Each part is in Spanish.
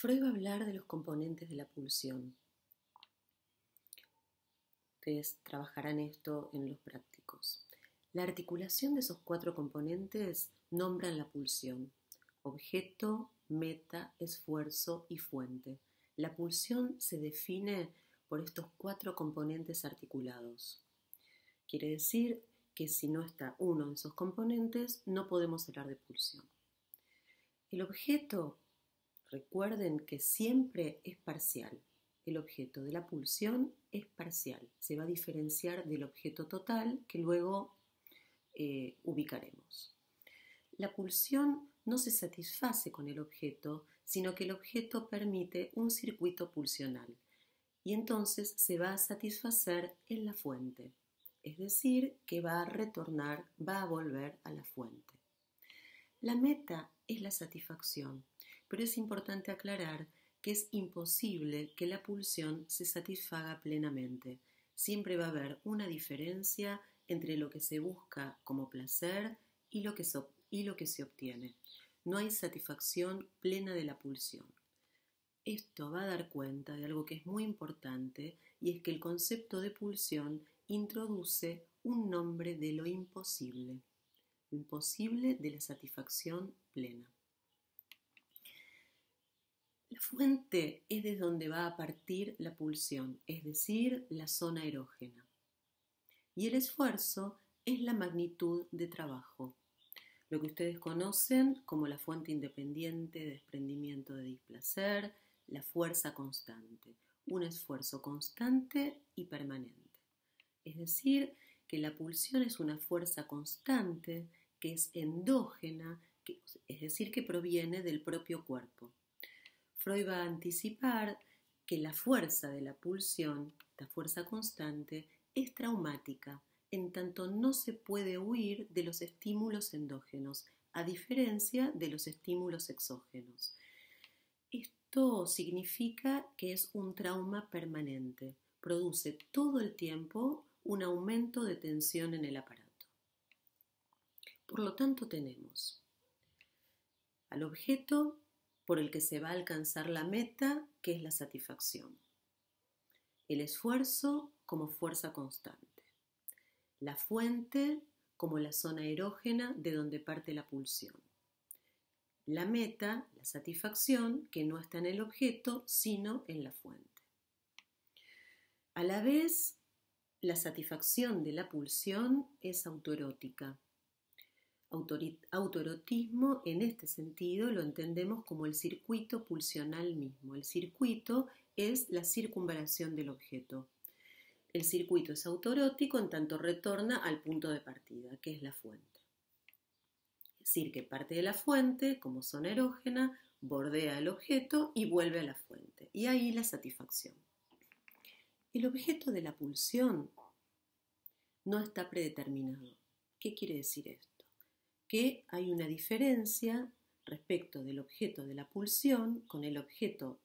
Freud va a hablar de los componentes de la pulsión. Ustedes trabajarán esto en los prácticos. La articulación de esos 4 componentes nombran la pulsión: objeto, meta, esfuerzo y fuente. La pulsión se define por estos 4 componentes articulados. Quiere decir que si no está uno de esos componentes, no podemos hablar de pulsión. El objeto, recuerden que siempre es parcial. El objeto de la pulsión es parcial. Se va a diferenciar del objeto total que luego ubicaremos. La pulsión no se satisface con el objeto, sino que el objeto permite un circuito pulsional y entonces se va a satisfacer en la fuente, es decir, que va a retornar, va a volver a la fuente. La meta es la satisfacción, pero es importante aclarar que es imposible que la pulsión se satisfaga plenamente. Siempre va a haber una diferencia entre lo que se busca como placer y lo que se obtiene. No hay satisfacción plena de la pulsión. Esto va a dar cuenta de algo que es muy importante, y es que el concepto de pulsión introduce un nombre de lo imposible de la satisfacción plena. La fuente es de donde va a partir la pulsión, es decir, la zona erógena. Y el esfuerzo es la magnitud de trabajo, lo que ustedes conocen como la fuente independiente de desprendimiento de displacer, la fuerza constante, un esfuerzo constante y permanente. Es decir, que la pulsión es una fuerza constante que es endógena, es decir, que proviene del propio cuerpo. Freud va a anticipar que la fuerza de la pulsión, la fuerza constante, es traumática, en tanto no se puede huir de los estímulos endógenos, a diferencia de los estímulos exógenos. Esto significa que es un trauma permanente, produce todo el tiempo un aumento de tensión en el aparato. Por lo tanto, tenemos al objeto por el que se va a alcanzar la meta, que es la satisfacción. El esfuerzo como fuerza constante. La fuente como la zona erógena de donde parte la pulsión. La meta, la satisfacción, que no está en el objeto, sino en la fuente. A la vez, la satisfacción de la pulsión es autoerótica. Autoerotismo, en este sentido, lo entendemos como el circuito pulsional mismo. El circuito es la circunvalación del objeto. El circuito es autoerótico en tanto retorna al punto de partida, que es la fuente. Es decir, que parte de la fuente, como zona erógena, bordea el objeto y vuelve a la fuente. Y ahí la satisfacción. El objeto de la pulsión no está predeterminado. ¿Qué quiere decir esto? Que hay una diferencia respecto del objeto de la pulsión con el objeto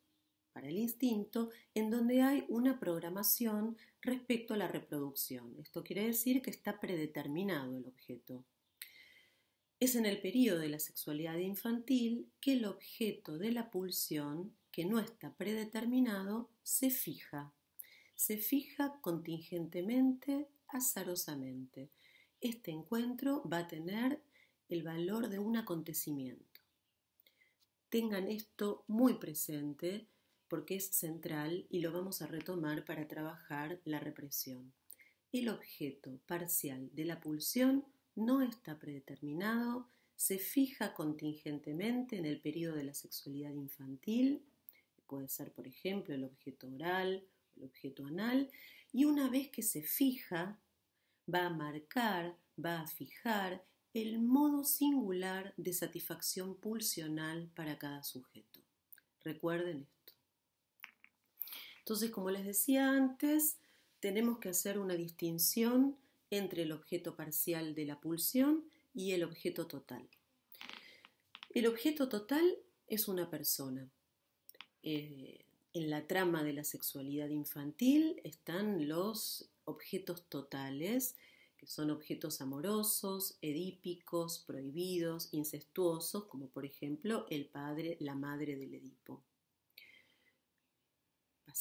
para el instinto, en donde hay una programación respecto a la reproducción. Esto quiere decir que está predeterminado el objeto. Es en el periodo de la sexualidad infantil que el objeto de la pulsión, que no está predeterminado, se fija contingentemente, azarosamente. Este encuentro va a tener el valor de un acontecimiento. Tengan esto muy presente porque es central y lo vamos a retomar para trabajar la represión. El objeto parcial de la pulsión no está predeterminado, se fija contingentemente en el periodo de la sexualidad infantil, puede ser por ejemplo el objeto oral, el objeto anal, y una vez que se fija, va a marcar, va a fijar el modo singular de satisfacción pulsional para cada sujeto. Recuerden esto. Entonces, como les decía antes, tenemos que hacer una distinción entre el objeto parcial de la pulsión y el objeto total. El objeto total es una persona. En la trama de la sexualidad infantil están los objetos totales, que son objetos amorosos, edípicos, prohibidos, incestuosos, como por ejemplo el padre, la madre del Edipo.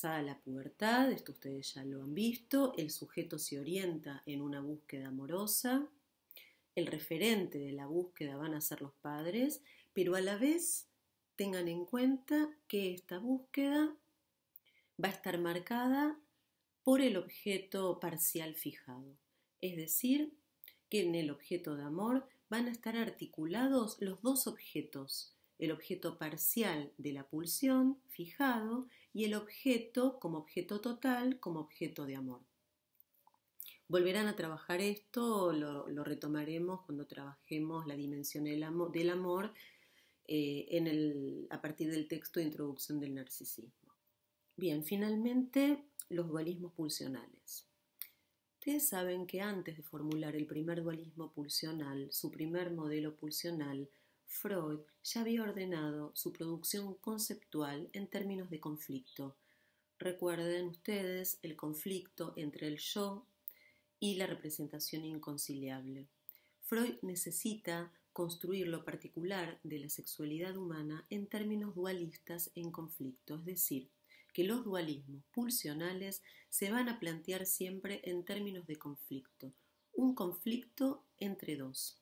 Pasada la pubertad, esto ustedes ya lo han visto, el sujeto se orienta en una búsqueda amorosa, el referente de la búsqueda van a ser los padres, pero a la vez tengan en cuenta que esta búsqueda va a estar marcada por el objeto parcial fijado, es decir, que en el objeto de amor van a estar articulados los dos objetos, el objeto parcial de la pulsión fijado y el objeto como objeto total como objeto de amor. Volverán a trabajar esto, lo retomaremos cuando trabajemos la dimensión del amor a partir del texto de introducción del narcisismo. Bien, finalmente los dualismos pulsionales. Ustedes saben que antes de formular el primer dualismo pulsional, su primer modelo pulsional, Freud ya había ordenado su producción conceptual en términos de conflicto. Recuerden ustedes el conflicto entre el yo y la representación inconciliable. Freud necesita construir lo particular de la sexualidad humana en términos dualistas en conflicto, es decir, que los dualismos pulsionales se van a plantear siempre en términos de conflicto, un conflicto entre dos.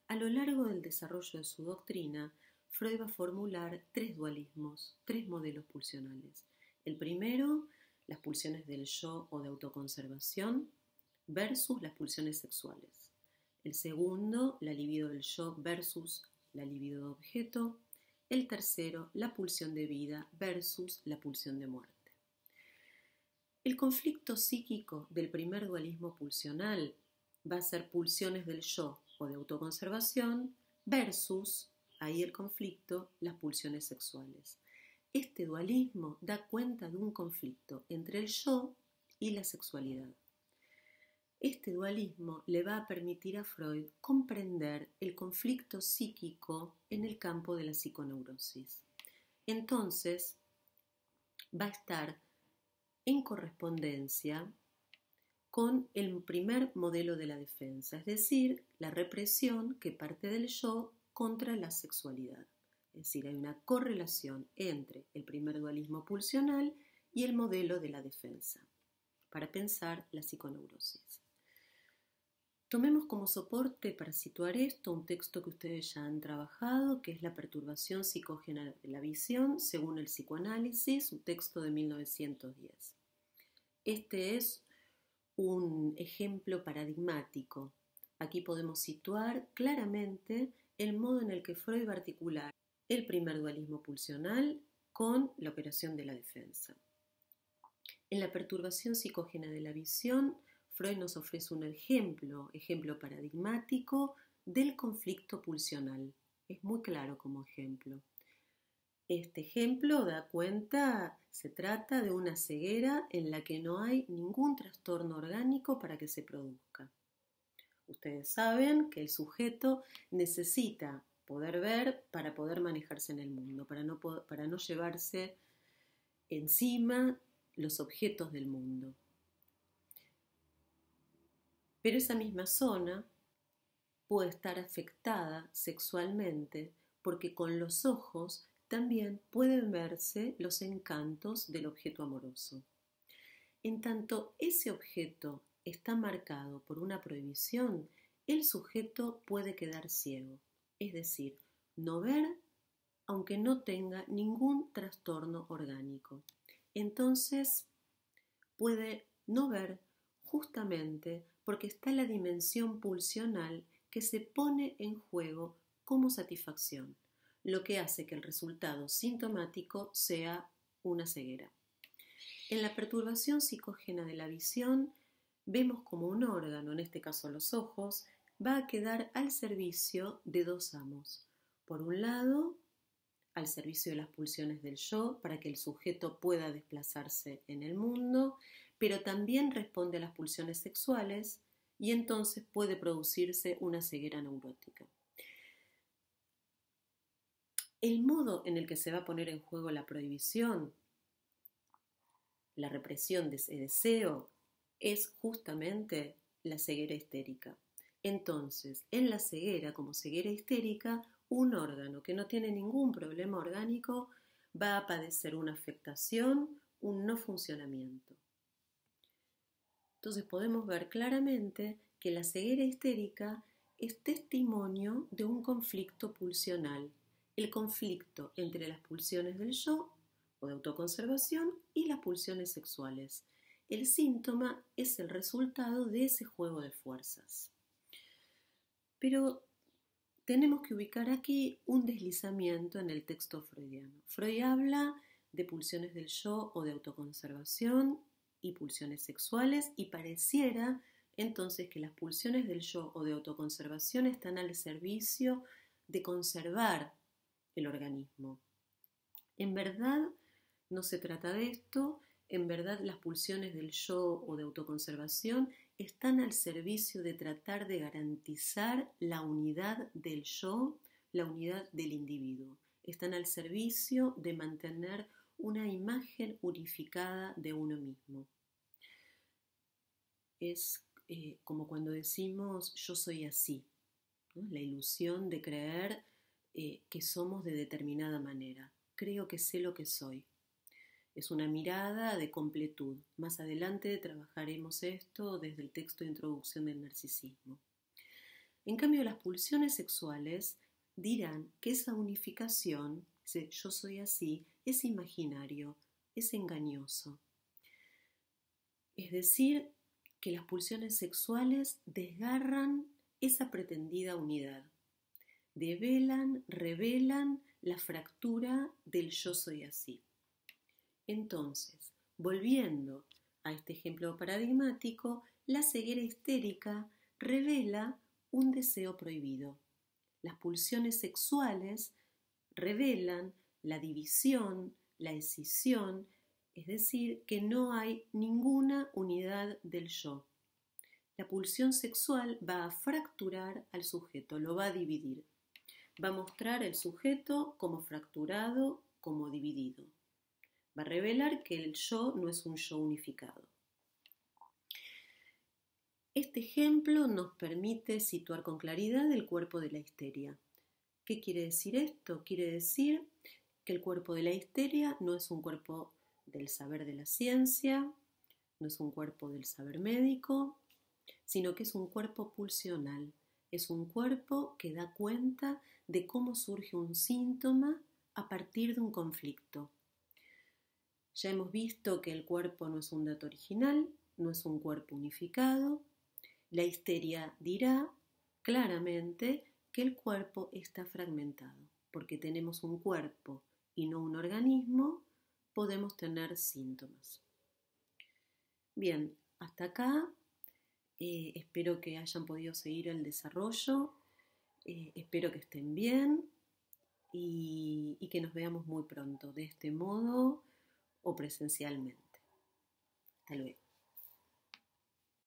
A lo largo del desarrollo de su doctrina, Freud va a formular tres dualismos, tres modelos pulsionales. El primero, las pulsiones del yo o de autoconservación versus las pulsiones sexuales. El segundo, la libido del yo versus la libido de objeto. El tercero, la pulsión de vida versus la pulsión de muerte. El conflicto psíquico del primer dualismo pulsional va a ser pulsiones del yo o de autoconservación versus, ahí el conflicto, las pulsiones sexuales. Este dualismo da cuenta de un conflicto entre el yo y la sexualidad. Este dualismo le va a permitir a Freud comprender el conflicto psíquico en el campo de la psiconeurosis. Entonces, va a estar en correspondencia con el primer modelo de la defensa, es decir, la represión que parte del yo contra la sexualidad. Es decir, hay una correlación entre el primer dualismo pulsional y el modelo de la defensa para pensar la psiconeurosis. Tomemos como soporte para situar esto un texto que ustedes ya han trabajado, que es La perturbación psicógena de la visión, según el psicoanálisis, un texto de 1910. Este es un ejemplo paradigmático. Aquí podemos situar claramente el modo en el que Freud va a articular el primer dualismo pulsional con la operación de la defensa. En La perturbación psicógena de la visión, Freud nos ofrece un ejemplo paradigmático del conflicto pulsional. Es muy claro como ejemplo. Este ejemplo da cuenta, se trata de una ceguera en la que no hay ningún trastorno orgánico para que se produzca. Ustedes saben que el sujeto necesita poder ver para poder manejarse en el mundo, para no llevarse encima los objetos del mundo. Pero esa misma zona puede estar afectada sexualmente porque con los ojos también pueden verse los encantos del objeto amoroso. En tanto ese objeto está marcado por una prohibición, el sujeto puede quedar ciego, es decir, no ver aunque no tenga ningún trastorno orgánico. Entonces puede no ver justamente porque está la dimensión pulsional que se pone en juego como satisfacción, lo que hace que el resultado sintomático sea una ceguera. En la perturbación psicógena de la visión, vemos como un órgano, en este caso los ojos, va a quedar al servicio de dos amos. Por un lado, al servicio de las pulsiones del yo, para que el sujeto pueda desplazarse en el mundo, pero también responde a las pulsiones sexuales y entonces puede producirse una ceguera neurótica. El modo en el que se va a poner en juego la prohibición, la represión de ese deseo, es justamente la ceguera histérica. Entonces, en la ceguera, como ceguera histérica, un órgano que no tiene ningún problema orgánico va a padecer una afectación, un no funcionamiento. Entonces podemos ver claramente que la ceguera histérica es testimonio de un conflicto pulsional, el conflicto entre las pulsiones del yo o de autoconservación y las pulsiones sexuales. El síntoma es el resultado de ese juego de fuerzas. Pero tenemos que ubicar aquí un deslizamiento en el texto freudiano. Freud habla de pulsiones del yo o de autoconservación y pulsiones sexuales y pareciera entonces que las pulsiones del yo o de autoconservación están al servicio de conservar el organismo. En verdad no se trata de esto, en verdad las pulsiones del yo o de autoconservación están al servicio de tratar de garantizar la unidad del yo, la unidad del individuo. Están al servicio de mantener una imagen unificada de uno mismo. Es como cuando decimos yo soy así, ¿no? La ilusión de creer que somos de determinada manera. Creo que sé lo que soy. Es una mirada de completud. Más adelante trabajaremos esto desde el texto de introducción del narcisismo. En cambio, las pulsiones sexuales dirán que esa unificación, ese yo soy así, es imaginario, es engañoso. Es decir, que las pulsiones sexuales desgarran esa pretendida unidad, develan, revelan la fractura del yo soy así. Entonces, volviendo a este ejemplo paradigmático, la ceguera histérica revela un deseo prohibido. Las pulsiones sexuales revelan la división, la escisión, es decir, que no hay ninguna unidad del yo. La pulsión sexual va a fracturar al sujeto, lo va a dividir. Va a mostrar el sujeto como fracturado, como dividido. Va a revelar que el yo no es un yo unificado. Este ejemplo nos permite situar con claridad el cuerpo de la histeria. ¿Qué quiere decir esto? Quiere decir que el cuerpo de la histeria no es un cuerpo del saber de la ciencia, no es un cuerpo del saber médico, sino que es un cuerpo pulsional, es un cuerpo que da cuenta de cómo surge un síntoma a partir de un conflicto. Ya hemos visto que el cuerpo no es un dato original, no es un cuerpo unificado. La histeria dirá claramente que el cuerpo está fragmentado. Porque tenemos un cuerpo y no un organismo, podemos tener síntomas. Bien, hasta acá. Espero que hayan podido seguir el desarrollo. Espero que estén bien y que nos veamos muy pronto, de este modo o presencialmente. Hasta luego.